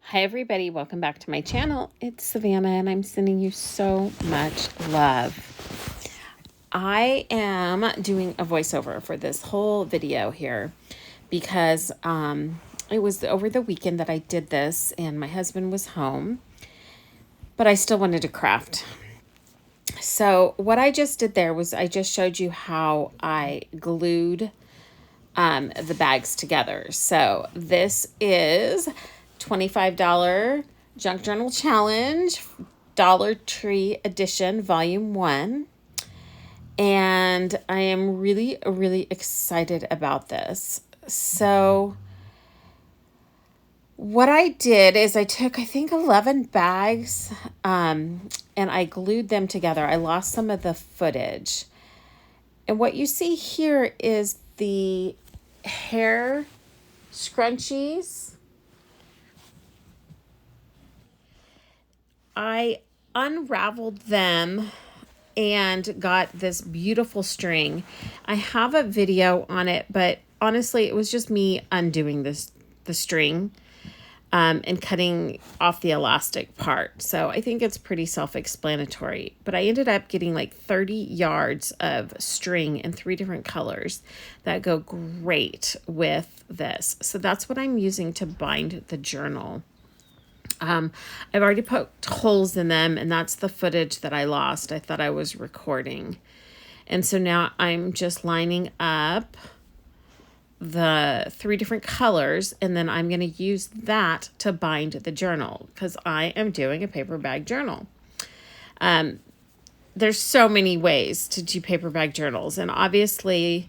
Hi everybody, welcome back to my channel. It's Savannah and I'm sending you so much love. I am doing a voiceover for this whole video here because it was over the weekend that I did this and my husband was home, but I still wanted to craft. So what I just did there was I just showed you how I glued the bags together. So this is $25 Junk Journal Challenge, Dollar Tree Edition, Volume 1. And I am really, really excited about this. So what I did is I took, I think, 11 bags and I glued them together. I lost some of the footage. And what you see here is the hair scrunchies. I unraveled them and got this beautiful string. I have a video on it, but honestly, it was just me undoing the string and cutting off the elastic part. So I think it's pretty self-explanatory. But I ended up getting like 30 yards of string in 3 different colors that go great with this. So that's what I'm using to bind the journal. I've already poked holes in them, and that's the footage that I lost. I thought I was recording. And so now I'm just lining up the 3 different colors, and then I'm going to use that to bind the journal because I am doing a paper bag journal. There's so many ways to do paper bag journals, and obviously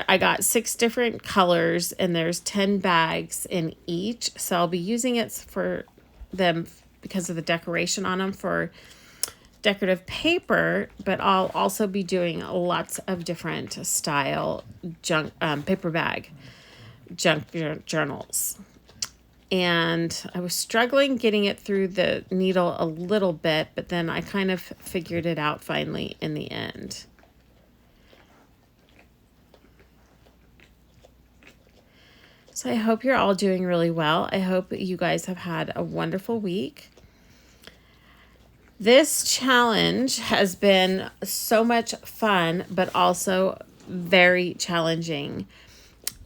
I got 6 different colors and there's 10 bags in each. So I'll be using it for them because of the decoration on them for decorative paper, but I'll also be doing lots of different style junk paper bag junk journals. And I was struggling getting it through the needle a little bit, but then I kind of figured it out finally in the end. So I hope you're all doing really well. I hope you guys have had a wonderful week. This challenge has been so much fun, but also very challenging.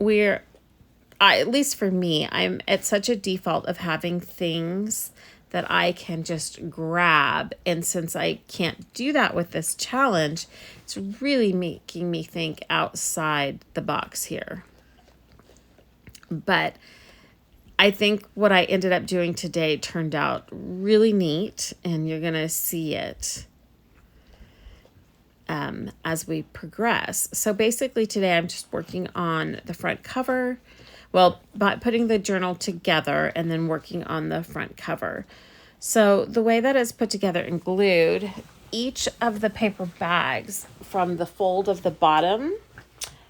At least for me, I'm at such a default of having things that I can just grab. And since I can't do that with this challenge, it's really making me think outside the box here. But I think what I ended up doing today turned out really neat, and you're going to see it as we progress. So basically today I'm just working on the front cover. Well, by putting the journal together and then working on the front cover. So the way that it's put together and glued, each of the paper bags from the fold of the bottom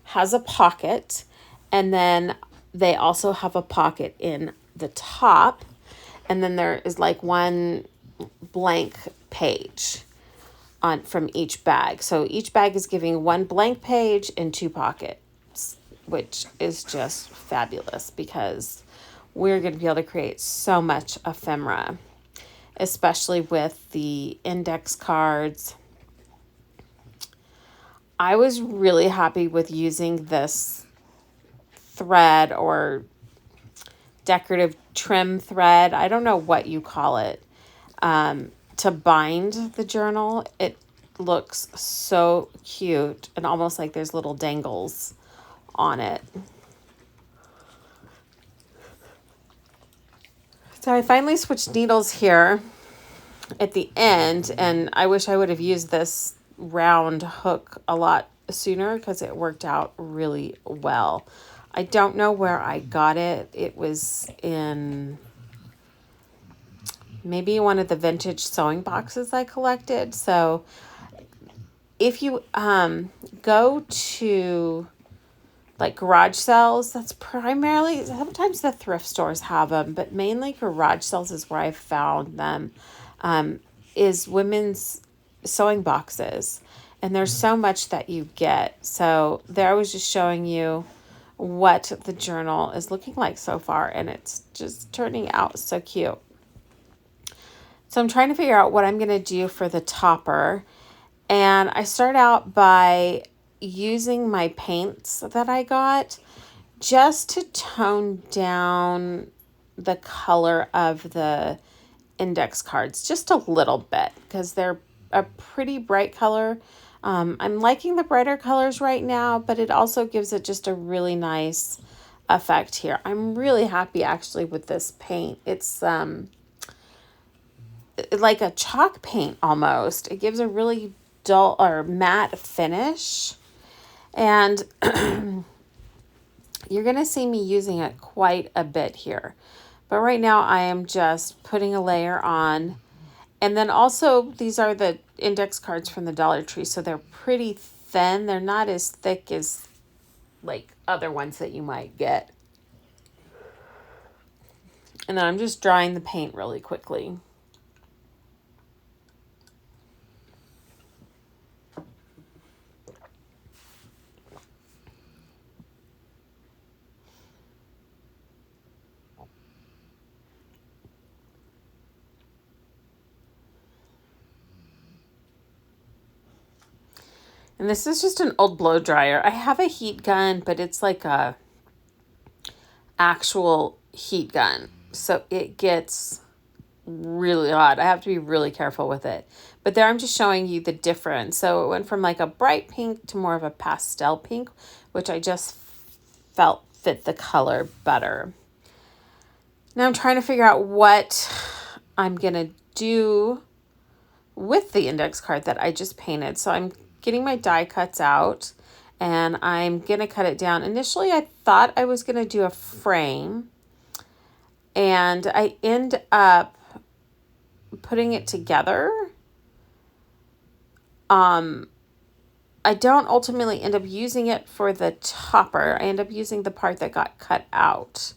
has a pocket, and then they also have a pocket in the top, and then there is like one blank page from each bag. So each bag is giving one blank page and 2 pockets, which is just fabulous because we're going to be able to create so much ephemera, especially with the index cards. I was really happy with using this thread or decorative trim thread. I don't know what you call it, to bind the journal. It looks so cute and almost like there's little dangles on it. So I finally switched needles here at the end, and I wish I would have used this round hook a lot sooner because it worked out really well. I don't know where I got it. It was in maybe one of the vintage sewing boxes I collected. So if you go to like garage sales, that's primarily, sometimes the thrift stores have them, but mainly garage sales is where I've found them, is women's sewing boxes. And there's so much that you get. So there I was just showing you what the journal is looking like so far, and it's just turning out so cute. So I'm trying to figure out what I'm going to do for the topper, and I start out by using my paints that I got just to tone down the color of the index cards just a little bit because they're a pretty bright color. I'm liking the brighter colors right now, but it also gives it just a really nice effect here. I'm really happy actually with this paint. It's like a chalk paint almost. It gives a really dull or matte finish. And you're going to see me using it quite a bit here. But right now I am just putting a layer on. And then also these are the index cards from the Dollar Tree. So they're pretty thin. They're not as thick as like other ones that you might get. And then I'm just drying the paint really quickly. And this is just an old blow dryer. I have a heat gun, but it's like a actual heat gun. So it gets really hot. I have to be really careful with it. But there I'm just showing you the difference. So it went from like a bright pink to more of a pastel pink, which I just felt fit the color better. Now I'm trying to figure out what I'm going to do with the index card that I just painted. So I'm getting my die cuts out and I'm going to cut it down. Initially, I thought I was going to do a frame, and I end up putting it together. I don't ultimately end up using it for the topper. I end up using the part that got cut out.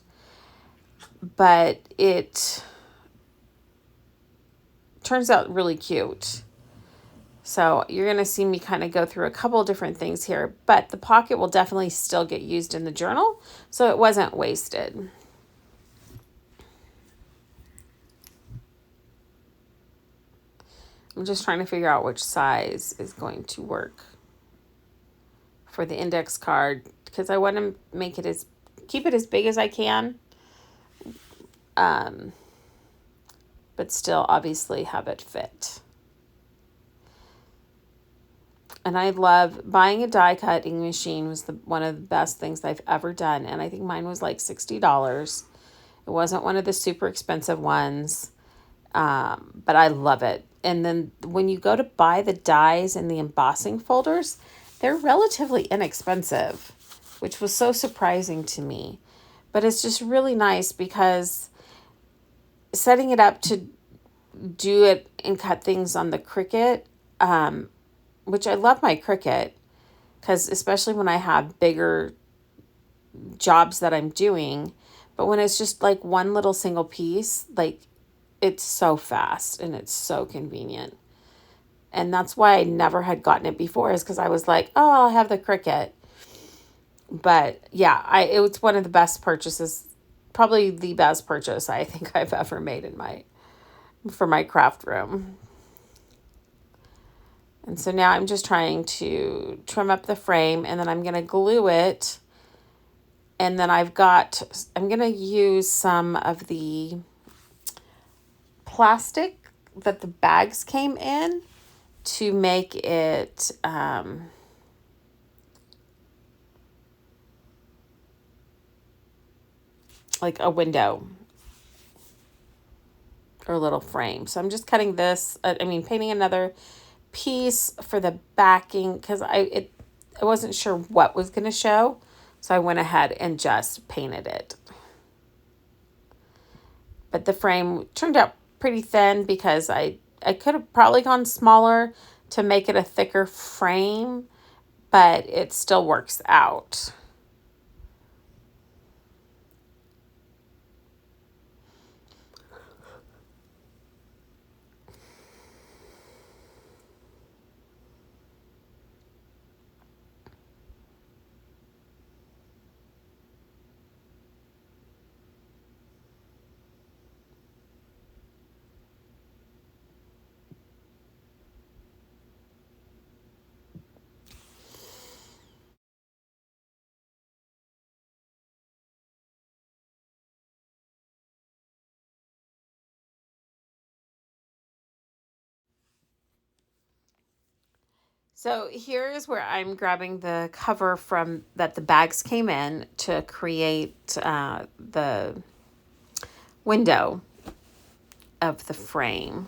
But it turns out really cute. So you're going to see me kind of go through a couple of different things here, but the pocket will definitely still get used in the journal, so it wasn't wasted. I'm just trying to figure out which size is going to work for the index card because I want to make it keep it as big as I can, but still obviously have it fit. And I love buying a die cutting machine was one of the best things I've ever done. And I think mine was like $60. It wasn't one of the super expensive ones, but I love it. And then when you go to buy the dies in the embossing folders, they're relatively inexpensive, which was so surprising to me. But it's just really nice because setting it up to do it and cut things on the Cricut, which I love my Cricut, because especially when I have bigger jobs that I'm doing, but when it's just like one little single piece, like it's so fast and it's so convenient. And that's why I never had gotten it before, is because I was like, oh, I'll have the Cricut. But yeah, it was one of the best purchases, probably the best purchase I think I've ever made for my craft room. And so now I'm just trying to trim up the frame, and then I'm going to glue it. And then I'm going to use some of the plastic that the bags came in to make it like a window or a little frame. So I'm just cutting this, painting another piece for the backing because I wasn't sure what was going to show, so I went ahead and just painted it. But the frame turned out pretty thin because I could have probably gone smaller to make it a thicker frame, but it still works out. So here is where I'm grabbing the cover from that the bags came in to create the window of the frame.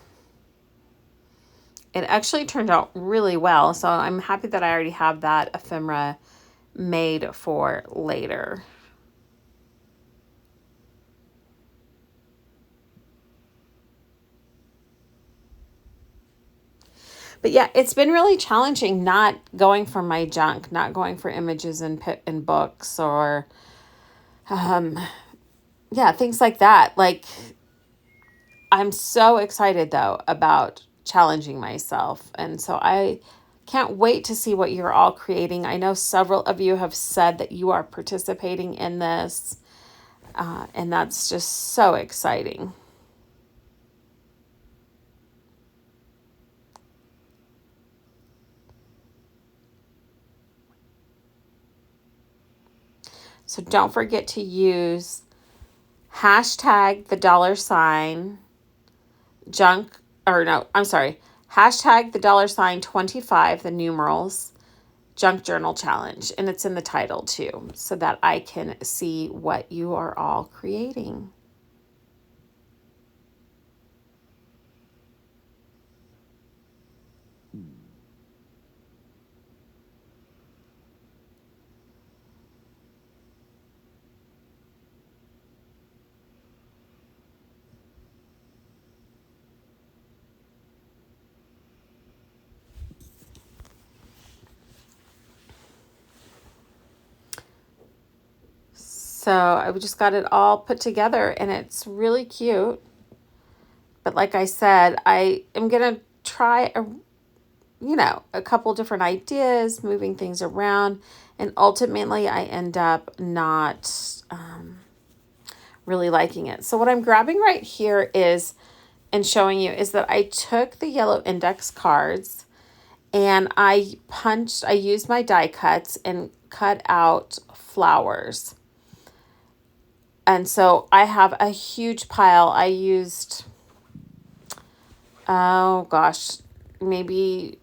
It actually turned out really well, so I'm happy that I already have that ephemera made for later. But yeah, it's been really challenging not going for my junk, not going for images in books or yeah, things like that. Like, I'm so excited though about challenging myself. And so I can't wait to see what you're all creating. I know several of you have said that you are participating in this, and that's just so exciting. So don't forget to use hashtag the $, junk, or no, I'm sorry, hashtag the $25, the numerals, junk journal challenge. And it's in the title too, so that I can see what you are all creating. So I just got it all put together and it's really cute. But like I said, I am going to try a couple different ideas, moving things around. And ultimately I end up not really liking it. So what I'm grabbing right here is, and showing you, is that I took the yellow index cards and I used my die cuts and cut out flowers. And so I have a huge pile. I used, oh gosh, maybe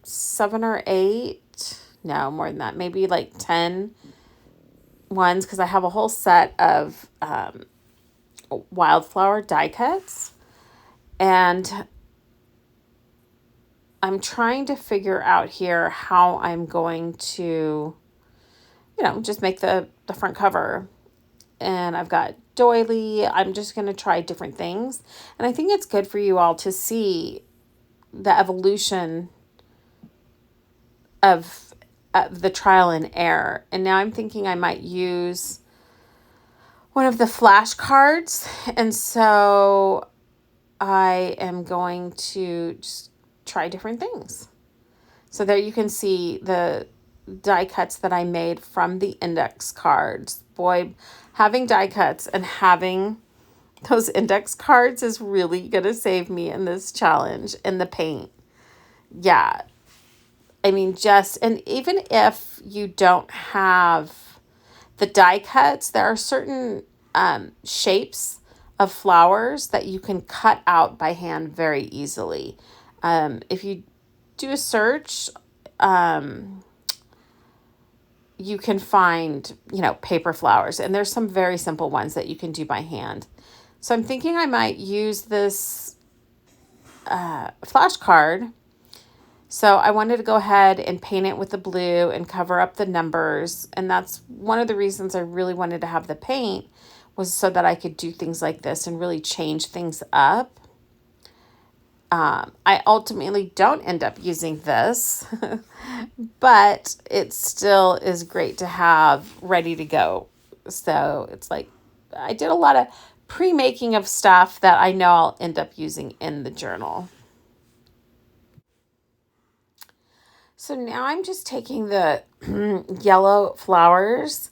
7 or 8. No, more than that. Maybe like 10 ones, because I have a whole set of wildflower die cuts. And I'm trying to figure out here how I'm going to, just make the front cover. And I've got doily. I'm just going to try different things. And I think it's good for you all to see the evolution of the trial and error. And now I'm thinking I might use one of the flashcards. And so I am going to just try different things. So there you can see the die cuts that I made from the index cards. Boy, having die cuts and having those index cards is really going to save me in this challenge in the paint. Yeah. I mean, and even if you don't have the die cuts, there are certain shapes of flowers that you can cut out by hand very easily. If you do a search, you can find, paper flowers, and there's some very simple ones that you can do by hand. So I'm thinking I might use this flashcard. So I wanted to go ahead and paint it with the blue and cover up the numbers. And that's one of the reasons I really wanted to have the paint, was so that I could do things like this and really change things up. I ultimately don't end up using this, but it still is great to have ready to go. So it's like I did a lot of pre-making of stuff that I know I'll end up using in the journal. So now I'm just taking the yellow flowers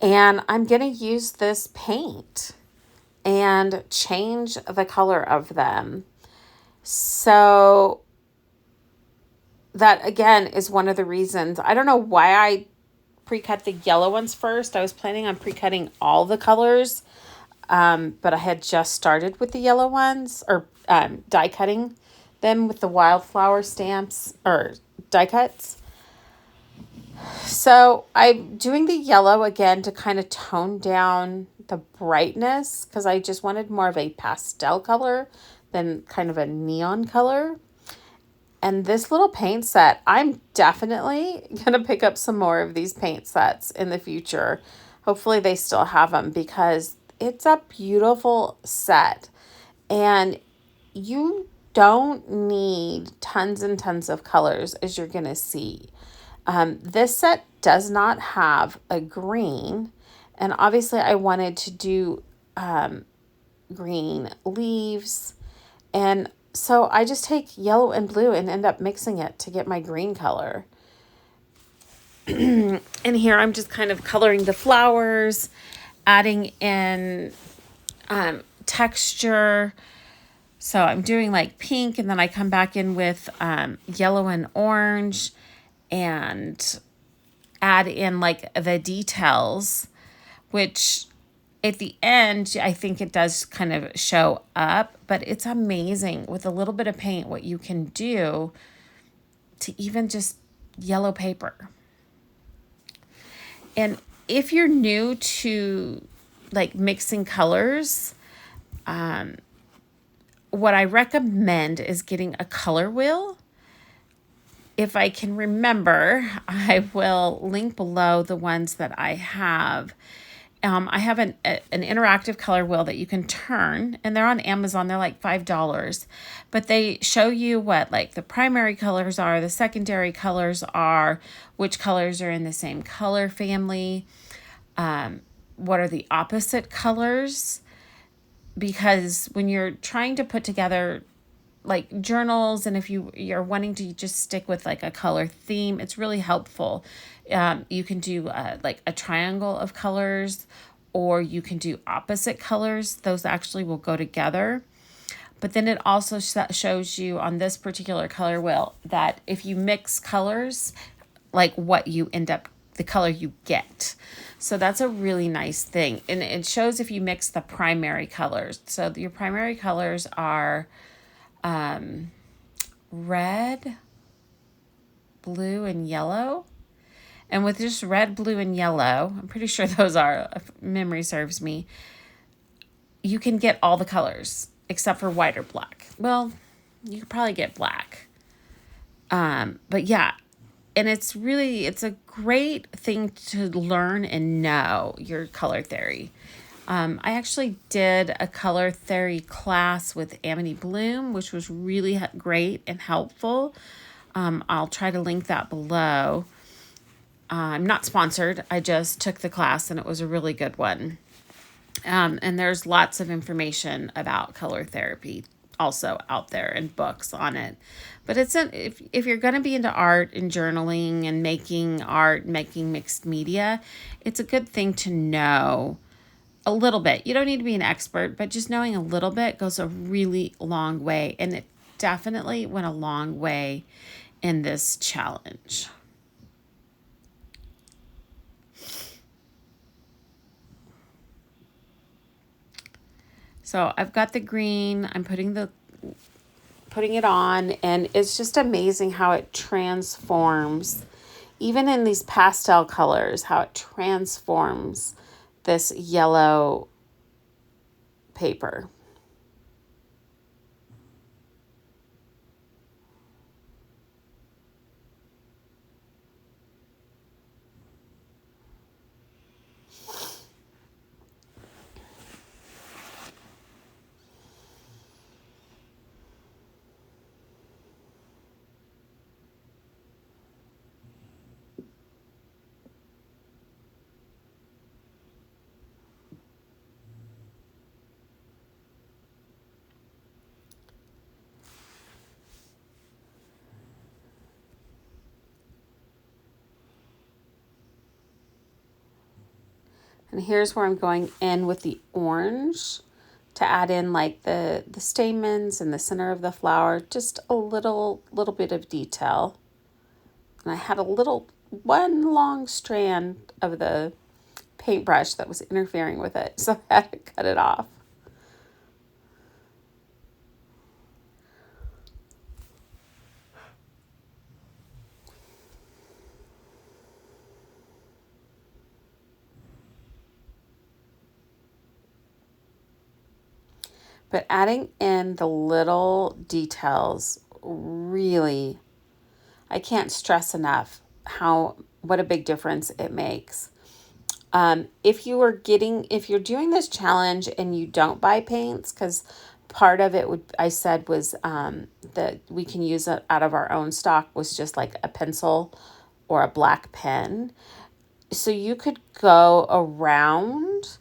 and I'm going to use this paint and change the color of them. So that, again, is one of the reasons. I don't know why I pre-cut the yellow ones first. I was planning on pre-cutting all the colors, but I had just started with the yellow ones, or die cutting them with the wildflower stamps or die cuts. So I'm doing the yellow again to kind of tone down the brightness because I just wanted more of a pastel color than kind of a neon color. And this little paint set, I'm definitely going to pick up some more of these paint sets in the future. Hopefully they still have them because it's a beautiful set. And you don't need tons and tons of colors, as you're going to see. This set does not have a green. And obviously I wanted to do green leaves. And so I just take yellow and blue and end up mixing it to get my green color. And here I'm just kind of coloring the flowers, adding in texture. So I'm doing like pink, and then I come back in with yellow and orange and add in like the details, which at the end, I think it does kind of show up, but it's amazing with a little bit of paint what you can do to even just yellow paper. And if you're new to like mixing colors, what I recommend is getting a color wheel. If I can remember, I will link below the ones that I have. I have an interactive color wheel that you can turn, and they're on Amazon. They're like $5, but they show you what like the primary colors are, the secondary colors are, which colors are in the same color family, what are the opposite colors, because when you're trying to put together like journals, and if you're wanting to just stick with like a color theme, it's really helpful. You can do like a triangle of colors, or you can do opposite colors. Those actually will go together. But then it also shows you on this particular color wheel that if you mix colors, like what you end up, the color you get. So that's a really nice thing. And it shows if you mix the primary colors. So your primary colors are red, blue, and yellow. And with just red, blue, and yellow, I'm pretty sure those are, if memory serves me, you can get all the colors except for white or black. Well, you could probably get black. But yeah, and it's a great thing to learn and know your color theory. I actually did a color theory class with Amity Bloom, which was really great and helpful. I'll try to link that below. I'm not sponsored. I just took the class and it was a really good one. And there's lots of information about color therapy also out there and books on it. But if you're going to be into art and journaling and making art, making mixed media, it's a good thing to know a little bit. You don't need to be an expert, but just knowing a little bit goes a really long way. And it definitely went a long way in this challenge. So I've got the green, I'm putting it on, and it's just amazing how it transforms, even in these pastel colors, how it transforms this yellow paper. And here's where I'm going in with the orange to add in like the stamens and the center of the flower, just a little bit of detail. And I had one long strand of the paintbrush that was interfering with it, so I had to cut it off. But adding in the little details really, I can't stress enough what a big difference it makes. If you're doing this challenge and you don't buy paints, because part of it I said was that we can use it out of our own stock, was just like a pencil or a black pen. So you could go around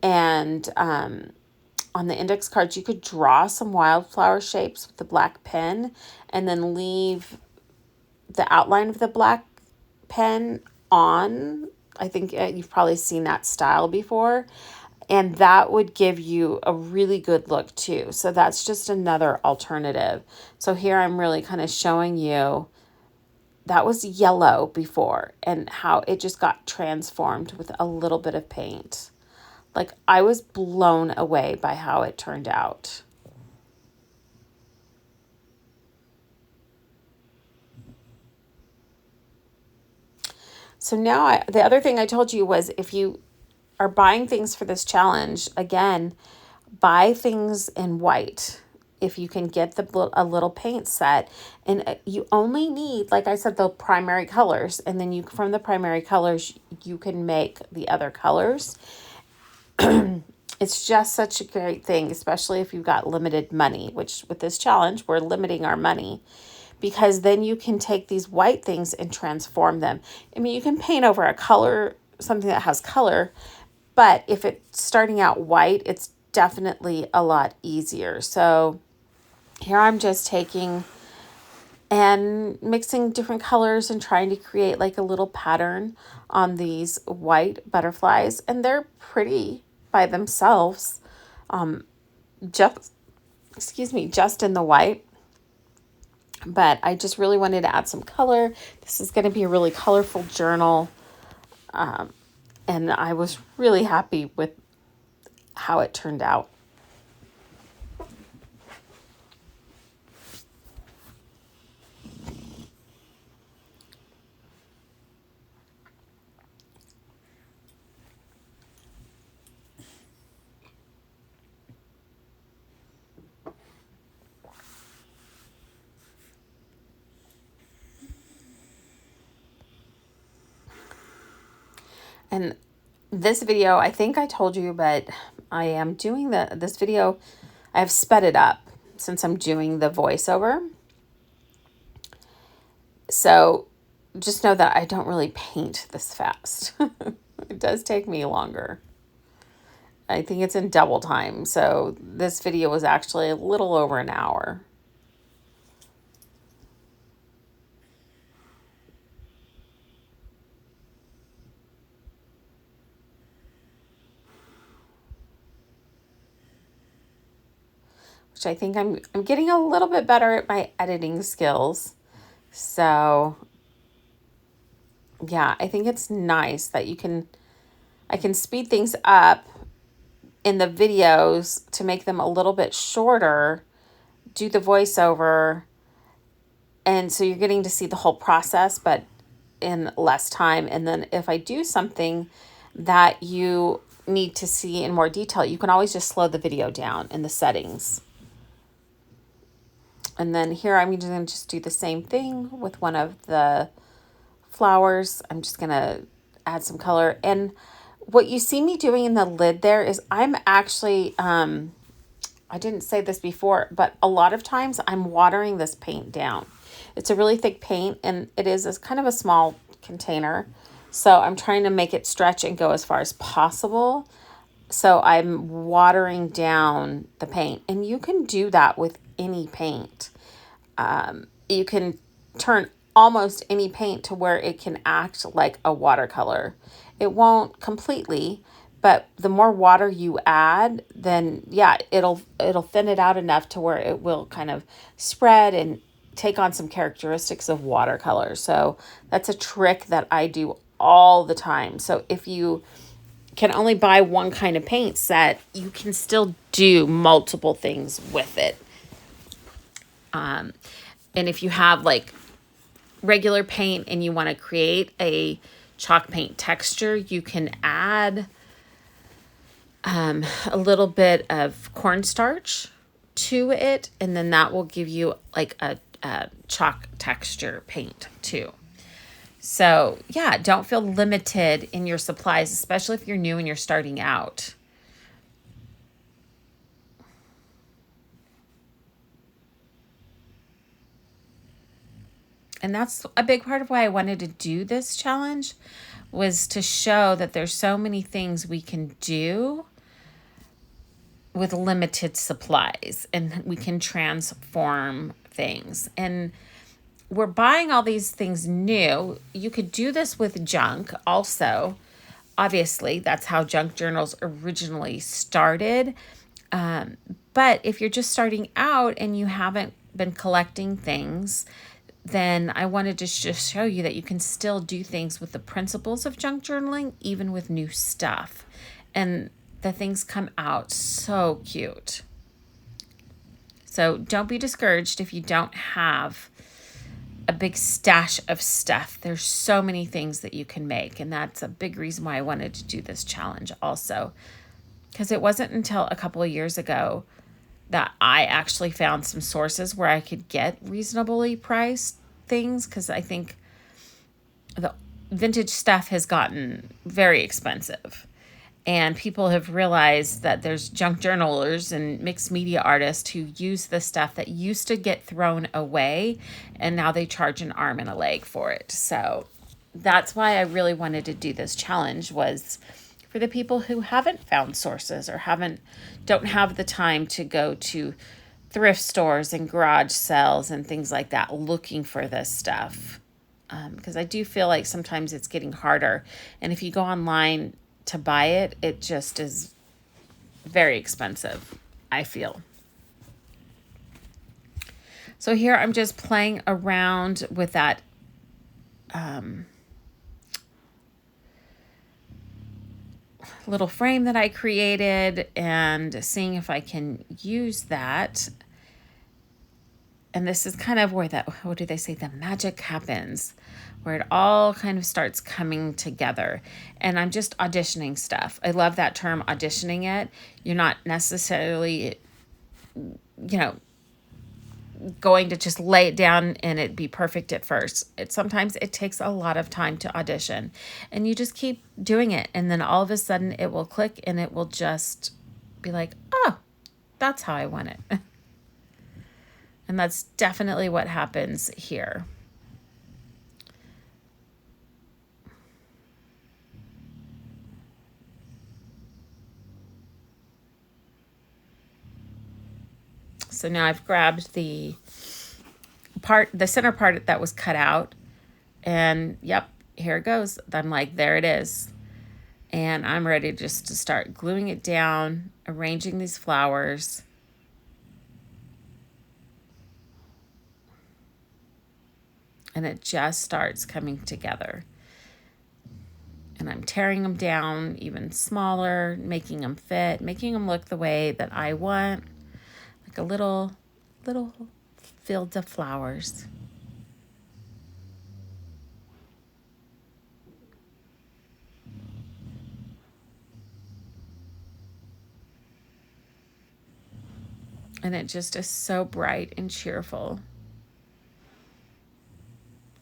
and on the index cards, you could draw some wildflower shapes with the black pen and then leave the outline of the black pen on. I think you've probably seen that style before. And that would give you a really good look too. So that's just another alternative. So here I'm really kind of showing you that was yellow before and how it just got transformed with a little bit of paint. Like, I was blown away by how it turned out. So now the other thing I told you was, if you are buying things for this challenge, again, buy things in white. If you can get a little paint set, and you only need, like I said, the primary colors, and then from the primary colors, you can make the other colors. It's just such a great thing, especially if you've got limited money, which with this challenge, we're limiting our money, because then you can take these white things and transform them. I mean, you can paint over a color, something that has color, but if it's starting out white, it's definitely a lot easier. So here I'm just taking and mixing different colors and trying to create like a little pattern on these white butterflies, and they're pretty by themselves, just in the white. But I just really wanted to add some color. This is going to be a really colorful journal, and I was really happy with how it turned out. And this video, I think I told you, but I am doing this video, I have sped it up since I'm doing the voiceover. So just know that I don't really paint this fast. It does take me longer. I think it's in double time. So this video was actually a little over an hour. Which I think I'm getting a little bit better at my editing skills. So yeah, I think it's nice that I can speed things up in the videos to make them a little bit shorter, do the voiceover, and so you're getting to see the whole process, but in less time. And then if I do something that you need to see in more detail, you can always just slow the video down in the settings. And then here I'm going to just do the same thing with one of the flowers. I'm just going to add some color. And what you see me doing in the lid there is I'm actually, I didn't say this before, but a lot of times I'm watering this paint down. It's a really thick paint, and it is kind of a small container. So I'm trying to make it stretch and go as far as possible. So I'm watering down the paint, and you can do that with any paint. You can turn almost any paint to where it can act like a watercolor. It won't completely, but the more water you add, then yeah, it'll thin it out enough to where it will kind of spread and take on some characteristics of watercolor. So that's a trick that I do all the time. So if you can only buy one kind of paint set, you can still do multiple things with it. And if you have like regular paint and you want to create a chalk paint texture, you can add a little bit of cornstarch to it, and then that will give you like a chalk texture paint too. So yeah, don't feel limited in your supplies, especially if you're new and you're starting out. And that's a big part of why I wanted to do this challenge, was to show that there's so many things we can do with limited supplies, and we can transform things. And we're buying all these things new. You could do this with junk also. Obviously, that's how junk journals originally started. But if you're just starting out and you haven't been collecting things, then I wanted to just show you that you can still do things with the principles of junk journaling, even with new stuff. And the things come out so cute. So don't be discouraged if you don't have a big stash of stuff. There's so many things that you can make. And that's a big reason why I wanted to do this challenge also. Because it wasn't until a couple of years ago that I actually found some sources where I could get reasonably priced things, because I think the vintage stuff has gotten very expensive. And people have realized that there's junk journalers and mixed media artists who use the stuff that used to get thrown away, and now they charge an arm and a leg for it. So that's why I really wanted to do this challenge, was for the people who haven't found sources or don't have the time to go to thrift stores and garage sales and things like that looking for this stuff. Because I do feel like sometimes it's getting harder. And if you go online to buy it, it just is very expensive, I feel. So here I'm just playing around with that little frame that I created and seeing if I can use that. And this is kind of where that, what do they say, the magic happens, where it all kind of starts coming together. And I'm just auditioning stuff. I love that term, auditioning it. You're not necessarily, going to just lay it down and it be perfect at first. Sometimes it takes a lot of time to audition, and you just keep doing it. And then all of a sudden it will click and it will just be like, oh, that's how I want it. And that's definitely what happens here. So now I've grabbed the center part that was cut out, and yep, here it goes. I'm like, there it is. And I'm ready just to start gluing it down, arranging these flowers. And it just starts coming together. And I'm tearing them down even smaller, making them fit, making them look the way that I want. Like a little fields of flowers. And it just is so bright and cheerful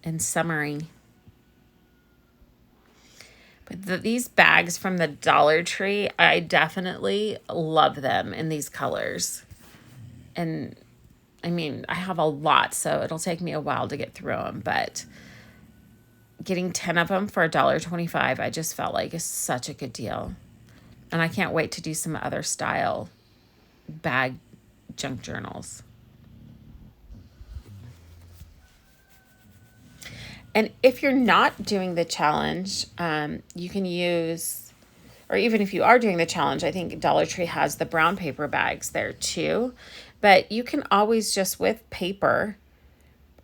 and summery. But these bags from the Dollar Tree, I definitely love them in these colors. And I mean, I have a lot, so it'll take me a while to get through them, but getting 10 of them for $1.25, I just felt like is such a good deal. And I can't wait to do some other style bag junk journals. And if you're not doing the challenge, you can use, or even if you are doing the challenge, I think Dollar Tree has the brown paper bags there too. But you can always just with paper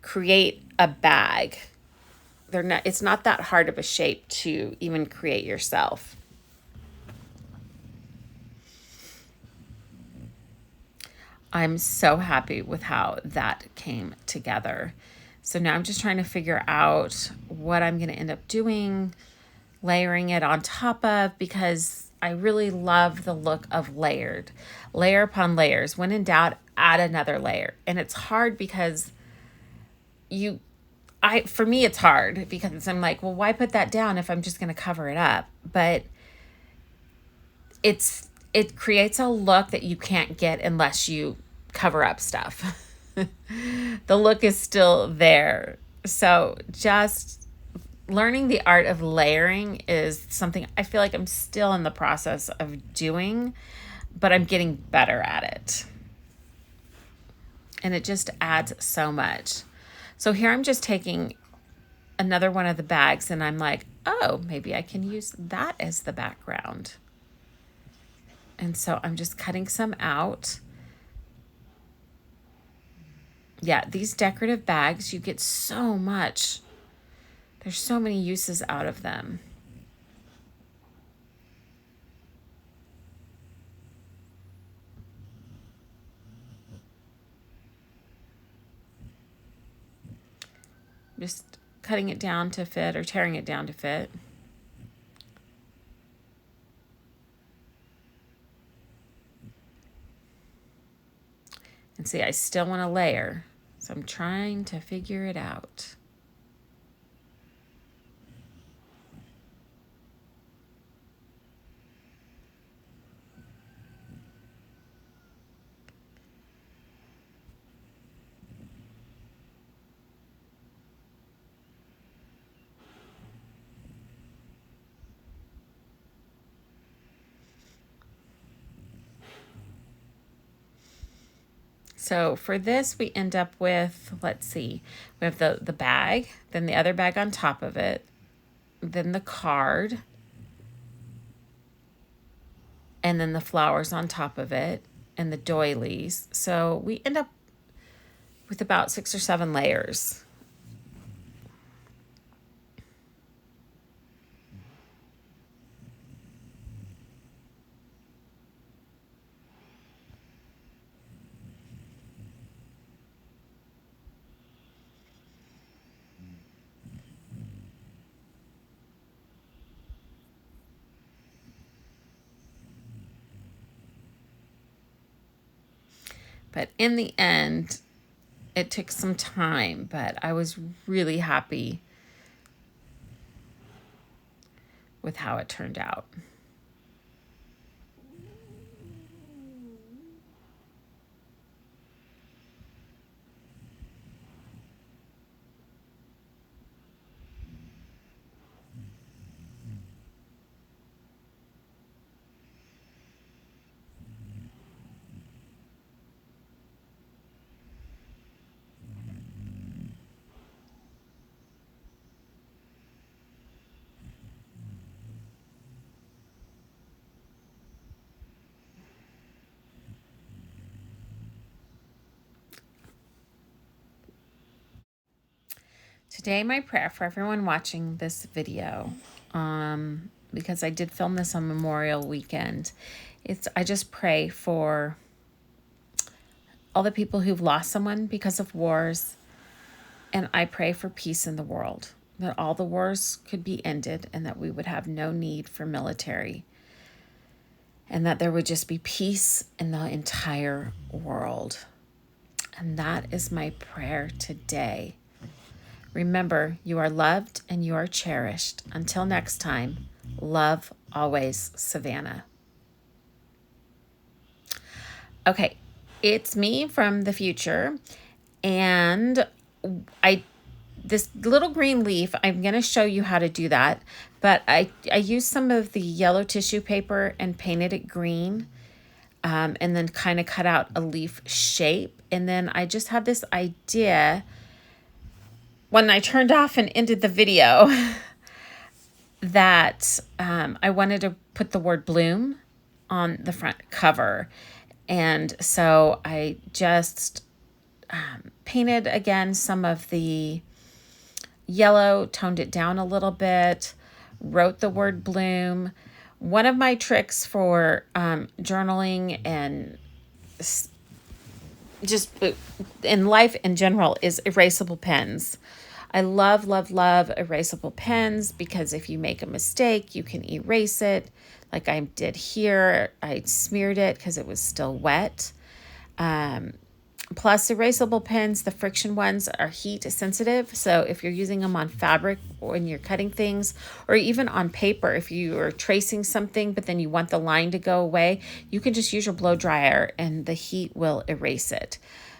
create a bag. It's not that hard of a shape to even create yourself. I'm so happy with how that came together. So now I'm just trying to figure out what I'm going to end up doing, layering it on top of, because I really love the look of layer upon layers. When in doubt, add another layer. And it's hard because for me, it's hard because I'm like, well, why put that down if I'm just going to cover it up? But it creates a look that you can't get unless you cover up stuff. The look is still there. So just learning the art of layering is something I feel like I'm still in the process of doing, but I'm getting better at it. And it just adds so much. So here I'm just taking another one of the bags and I'm like, oh, maybe I can use that as the background. And so I'm just cutting some out. Yeah, these decorative bags, you get so much. There's so many uses out of them. Just cutting it down to fit or tearing it down to fit. And see, I still want to layer, so I'm trying to figure it out. So for this, we end up with, let's see, we have the bag, then the other bag on top of it, then the card, and then the flowers on top of it, and the doilies. So we end up with about 6 or 7 layers. But in the end, it took some time, but I was really happy with how it turned out. Today, my prayer for everyone watching this video, because I did film this on Memorial Weekend, I just pray for all the people who've lost someone because of wars, and I pray for peace in the world, that all the wars could be ended and that we would have no need for military, and that there would just be peace in the entire world. And that is my prayer today. Remember, you are loved and you are cherished. Until next time, love always, Savannah. Okay, it's me from the future, and this little green leaf, I'm going to show you how to do that, but I used some of the yellow tissue paper and painted it green, and then kind of cut out a leaf shape, and then I just had this idea when I turned off and ended the video that I wanted to put the word bloom on the front cover. And so I just painted again some of the yellow, toned it down a little bit, wrote the word bloom. One of my tricks for journaling and just in life in general is erasable pens. I love, love, love erasable pens because if you make a mistake, you can erase it. Like I did here, I smeared it because it was still wet. Plus, erasable pens, the friction ones, are heat sensitive. So if you're using them on fabric when you're cutting things, or even on paper, if you are tracing something but then you want the line to go away, you can just use your blow dryer and the heat will erase it.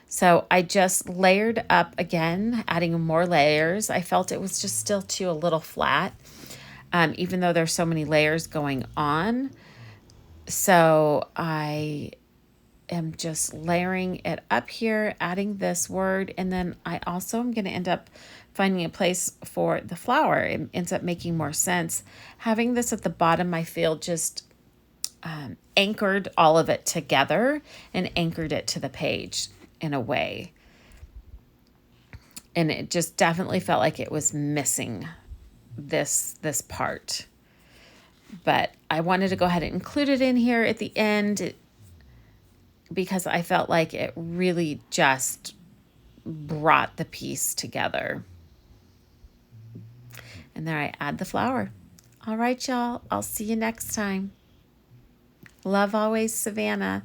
So I just layered up again, adding more layers. I felt it was just still too a little flat, even though there's so many layers going on. So I am just layering it up here, adding this word, and then I also am going to end up finding a place for the flower. It ends up making more sense. Having this at the bottom, I feel just anchored all of it together and anchored it to the page in a way. And it just definitely felt like it was missing this part. But I wanted to go ahead and include it in here at the end because I felt like it really just brought the piece together. And there I add the flower. All right, y'all. I'll see you next time. Love always, Savannah.